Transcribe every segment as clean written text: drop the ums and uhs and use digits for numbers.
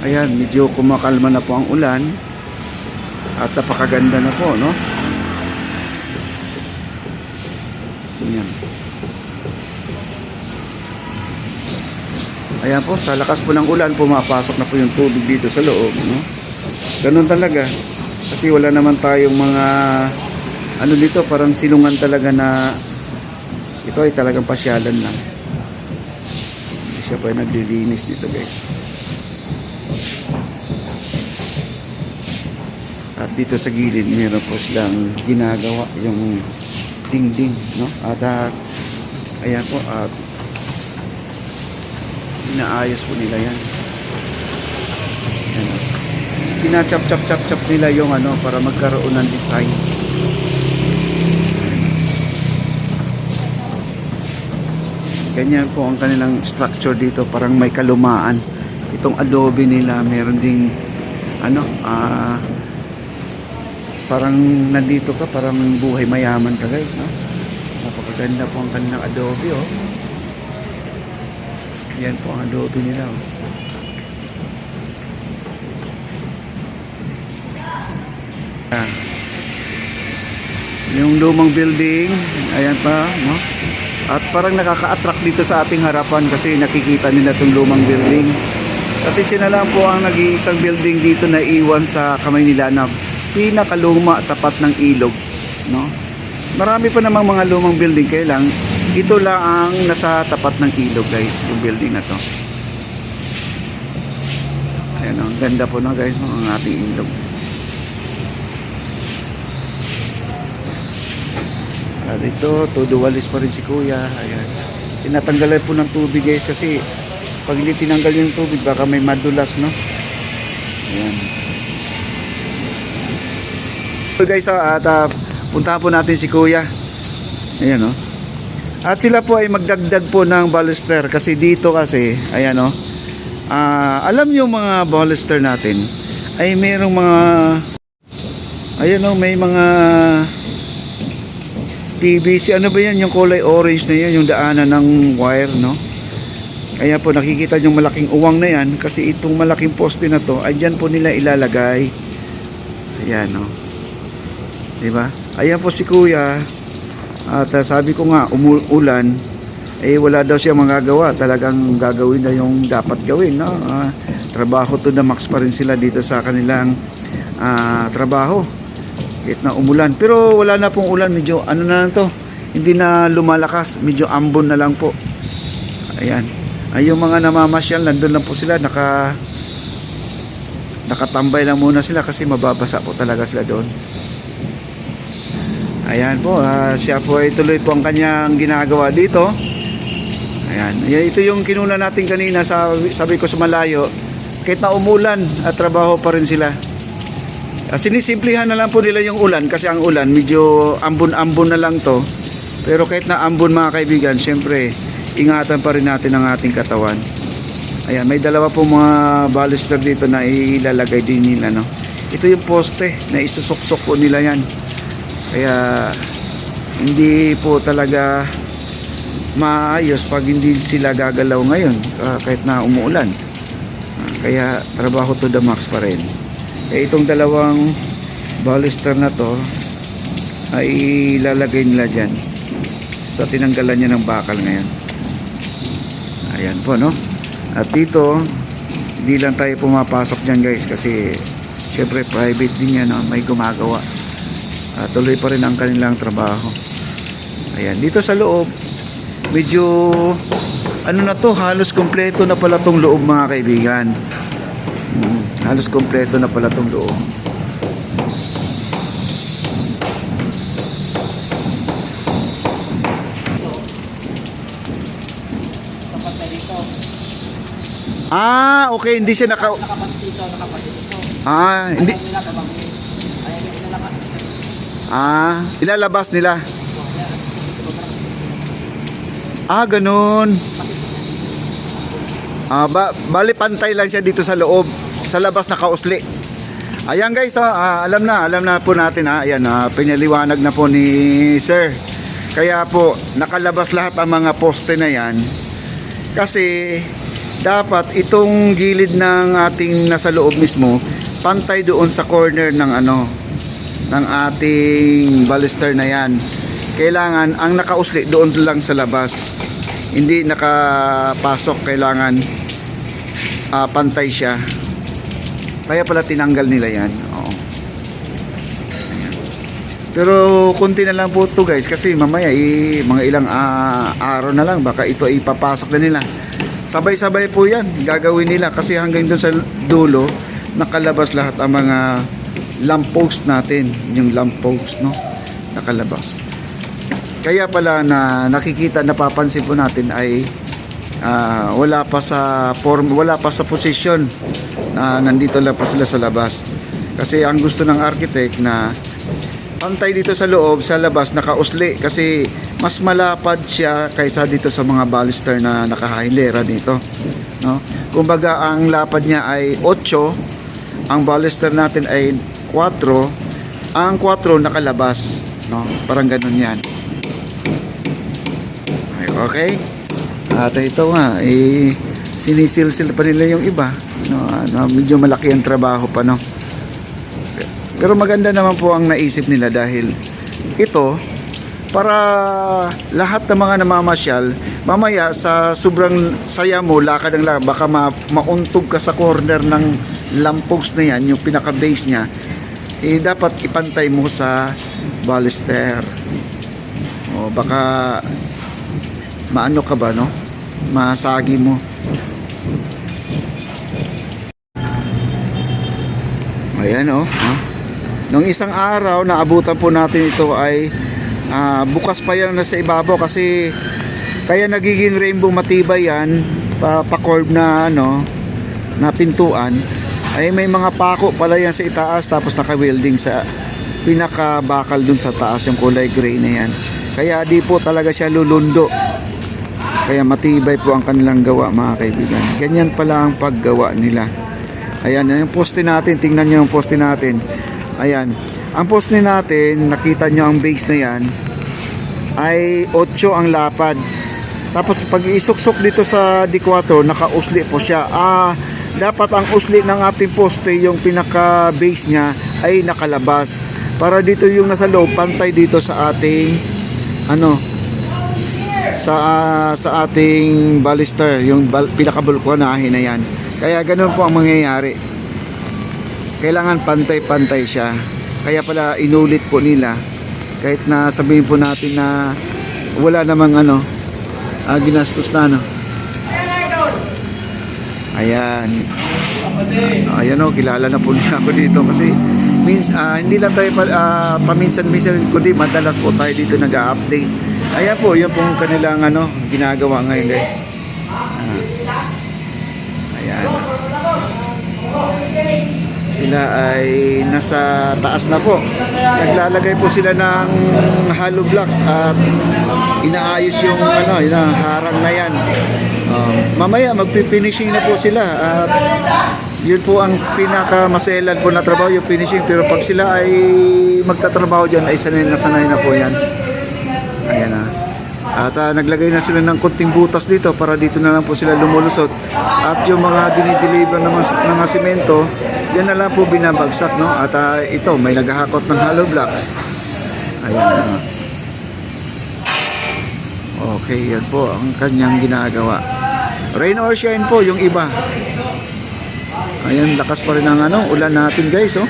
Ayan, medyo kumakalma na po ang ulan at napakaganda na po, no? Ayan. Ayan po, sa lakas po ng ulan, pumapasok na po yung tubig dito sa loob, no? Ganun talaga. Kasi wala naman tayong mga ano dito, parang silungan talaga na ito ay talagang pasyalan lang. Hindi siya pa naglilinis dito, guys. At dito sa gilid, meron po silang ginagawa yung dingding, no? At ayan po, at inaayos po nila yan. Ayan, kinachap-chap-chap-chap nila yung ano para magkaroon ng design. Ganyan po ang kanilang structure dito, parang may kalumaan. Itong adobe nila, meron ding ano, parang nandito ka, parang buhay mayaman ka, guys, no? Napakaganda po ang kanilang adobe, oh. Yan po ang adobe nila, oh. Yan. Yung lumang building, ayan pa, no? At parang nakaka-attract dito sa ating harapan kasi nakikita nila itong lumang building. Kasi siya na lang po ang nag-iisang building dito na iwan sa kamay nila na pinakaluma tapat ng ilog, no? Marami pa namang mga lumang building, kaya lang ito lang ang nasa tapat ng ilog, guys, yung building na to. Ayan, ang ganda po na, guys, ang ating ilog. At ito, todo walis pa rin si kuya. Ayan, tinatanggalan po ng tubig, guys, kasi pag hindi tinanggal yung tubig baka may madulas, no? Ayan. So guys, at puntahan po natin si kuya. Ayan, no? At sila po ay magdagdag po ng baluster kasi dito kasi, ayan, no? Alam nyo mga baluster natin ay mayroong mga, ayan, no? May mga PVC, ano ba yan, yung kulay orange na yan, yung daanan ng wire, no? Kaya po nakikita yung malaking uwang na yan kasi itong malaking poste na to ay dyan po nila ilalagay. Ayan, no? Diba? Ayan po si kuya. At sabi ko nga, umuulan, eh wala daw siya magagawa. Talagang gagawin na yung dapat gawin, no? Trabaho to the max pa rin sila dito sa kanilang trabaho. Kahit na umulan, pero wala na pong ulan, medyo ano na lang to, hindi na lumalakas, medyo ambon na lang po. Ayan, ay yung mga namamasyal, nandun lang po sila, nakatambay lang muna sila kasi mababasa po talaga sila doon. Ayan po, siya po ay tuloy po ang kanyang ginagawa dito. Ayan, ito yung kinuna natin kanina, sabi ko sa malayo, kahit na umulan at trabaho pa rin sila. Sinisimplihan na lang po nila yung ulan kasi ang ulan medyo ambon-ambon na lang to, pero kahit na ambon, mga kaibigan, syempre ingatan pa rin natin ang ating katawan. Ayan, may dalawa po mga baluster dito na ilalagay din nila, no? Ito yung poste na isusuksok po nila yan, kaya hindi po talaga maayos pag hindi sila gagalaw ngayon, kahit na umuulan. Kaya trabaho to the max pa rin. Itong dalawang baluster na to ay ilalagay nila dyan sa tinanggalan niya ng bakal ngayon. Ayan po, no? At dito, hindi lang tayo pumapasok dyan, guys, kasi syempre private din yan, no? May gumagawa. Tuloy pa rin ang kanilang trabaho. Ayan, dito sa loob medyo ano na to, halos kompleto na pala tong loob, mga kaibigan. Halos kompleto na pala itong loob. Okay, hindi siya hindi. Ilalabas nila. Ganun. Bali pantay lang siya dito sa loob. Sa labas nakausli. Ayan, guys, alam na po natin, ayan, pinaliwanag na po ni sir. Kaya po nakalabas lahat ang mga poste na yan kasi dapat itong gilid ng ating nasa loob mismo pantay doon sa corner ng ng ating baluster na yan. Kailangan ang nakausli doon lang sa labas, hindi nakapasok. Kailangan pantay siya, kaya pala tinanggal nila yan. Oo. Ayan. Pero kunti na lang po ito guys, kasi mamaya mga ilang araw na lang baka ito ipapasok na nila. Sabay-sabay po yan gagawin nila, kasi hanggang doon sa dulo nakalabas lahat ang mga lamppost natin, yung lamppost, no, nakalabas. Kaya pala na nakikita, napapansin po natin ay wala pa sa form, wala pa sa position, nandito lang pa sila sa labas. Kasi ang gusto ng architect na pantay dito sa loob, sa labas nakausli, kasi mas malapad siya kaysa dito sa mga baluster na nakahilera dito, no? Kumbaga ang lapad niya ay 8, ang baluster natin ay 4, ang 4 nakalabas, no? Parang ganun yan. Okay? At ito nga, sinisilsil pa nila yung iba, no? Medyo malaki ang trabaho pa, no? Pero maganda naman po ang naisip nila, dahil ito para lahat ng mga namamasyal, mamaya sa sobrang saya mo, lakad ang lakad, baka mauntog ka sa corner ng lamppost na yan, yung pinaka base niya, dapat ipantay mo sa baluster. O baka maano ka ba, no? Masagi mo. Ayan, oh. Nung isang araw naabutan po natin ito ay bukas pa yan nasa ibabaw, kasi kaya nagiging rainbow matibay yan, pa-curve na na pintuan, ay may mga pako pala yan sa itaas, tapos naka-welding sa pinaka-bakal dun sa taas, yung kulay gray na yan. Kaya di po talaga siya lulundo, kaya matibay po ang kanilang gawa, mga kaibigan. Ganyan pala ang paggawa nila. Ayan, yung poste natin, tingnan nyo yung poste natin. Ayan, ang poste natin, nakita nyo ang base na yan ay 8 ang lapad. Tapos pag isuksok dito sa D4, naka-usli po siya. Dapat ang usli ng ating poste, yung pinaka base niya ay nakalabas, para dito yung nasa loob pantay dito sa ating sa ating baluster, yung pinaka-balkonahe na yan. Kaya ganun po ang mangyayari, kailangan pantay-pantay siya. Kaya pala inulit po nila, kahit na sabihin po natin na wala namang ginastos na Ayan. Ayan, kilala na po niya ako dito, kasi hindi lang tayo paminsan-minsan, kundi madalas po tayo dito nag-update. Ayan po, yun pong kanilang ginagawa ngayon, guys. Ayan. Sila ay nasa taas na po. Naglalagay po sila ng hollow blocks at inaayos yung yung harang na yan. Mamaya magpi-finishing na po sila, at yun po ang pinaka-maselan po na trabaho, yung finishing. Pero pag sila ay magtatrabaho dyan, ay sanay na po yan. Ayan na. At naglagay na sila ng konting butas dito, para dito na lang po sila lumulusot. At yung mga dinideliver ng mga simento, yan na lang po binabagsak, no? At ito, may naghahakot ng hollow blocks. Ayan. Okay, yan po ang kanyang ginagawa. Rain or shine po yung iba. Ayan, lakas pa rin ang ulan natin, guys, oh.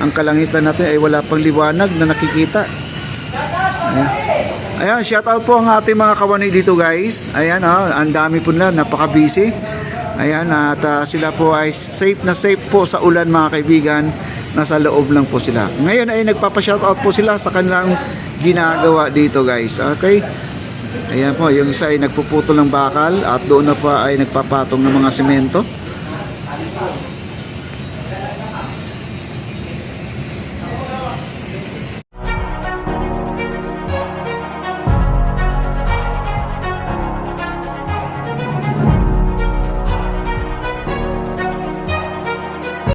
Ang kalangitan natin ay wala pang liwanag na nakikita. Ayan. Ayan, shout out po ang ating mga kawani dito, guys. Ayan, ang dami po nila, napaka-busy. Ayan, at sila po ay safe na safe po sa ulan, mga kaibigan. Nasa loob lang po sila. Ngayon ay nagpapa-shout out po sila sa kanilang ginagawa dito, guys. Okay? Ayan po, yung isa ay nagpuputol ng bakal, at doon na pa ay nagpapatong ng mga semento.